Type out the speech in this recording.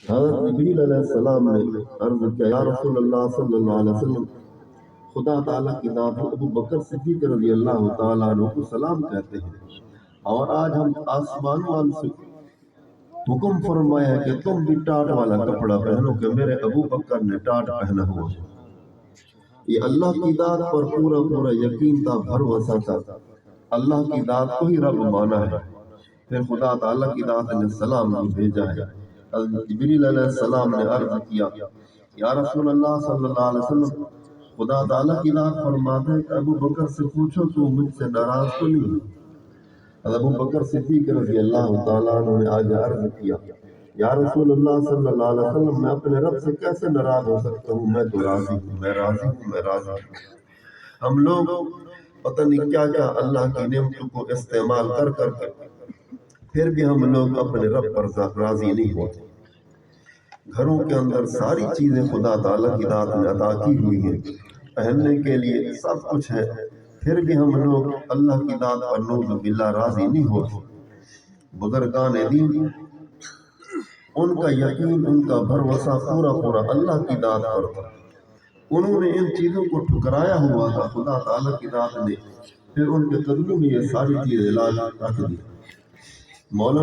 حضرت جبریل علیہ السلام نے عرض کیا یا رسول اللہ صلی اللہ علیہ وسلم خدا تعالیٰ کی ذات ابو بکر صدیق رضی اللہ تعالیٰ عنہ کو سلام کہتے ہیں، اور آج ہم آسمان والوں سے حکم فرمایا کہ تم بھی ٹاٹ والا کپڑا پہنو کہ میرے ابو بکر نے ٹاٹ پہنا ہوا ہے۔ یہ اللہ کی ذات پر پورا یقین تھا، بھروسہ تھا، اللہ کی ذات کو ہی رب مانا ہے۔ پھر خدا تعالیٰ کی ذات نے سلام بھی بھیجا ہے۔ حضرت جبریل علیہ السلام نے عرض کیا یا رسول اللہ صلی اللہ علیہ وسلم خدا تعالیٰ کی ذات فرماتا ہے کہ ابو بکر سے پوچھو تو مجھ سے ناراض تو نہیں؟ ابو بکر صدیق رضی اللہ تعالیٰ عنہ نے آگے عرض کیا یا رسول اللہ صلی اللہ علیہ وسلم میں اپنے رب سے کیسے ناراض ہو سکتا ہوں، میں تو راضی ہوں، میں راضی ہوں، میں راضی ہوں۔ ہم لوگ پتہ نہیں کیا کیا اللہ کی نعمتوں کو استعمال کر کر کے پھر بھی ہم لوگ اپنے رب پر راضی نہیں ہوتے۔ گھروں کے اندر ساری چیزیں خدا تعالیٰ کی ذات نے عطا کی ہوئی ہیں، پہننے کے لیے سب کچھ ہے، پھر بھی ہم لوگ اللہ کی ذات پر نعوذ باللہ راضی نہیں ہوتے۔ بزرگان دین ان کا یقین، ان کا بھروسہ پورا اللہ کی ذات پر تھا۔ انہوں نے ان چیزوں کو ٹھکرایا ہوا تھا، خدا تعالیٰ کی ذات نے پھر ان کے قدموں میں یہ ساری چیزیں لا رکھ دی۔ مولانا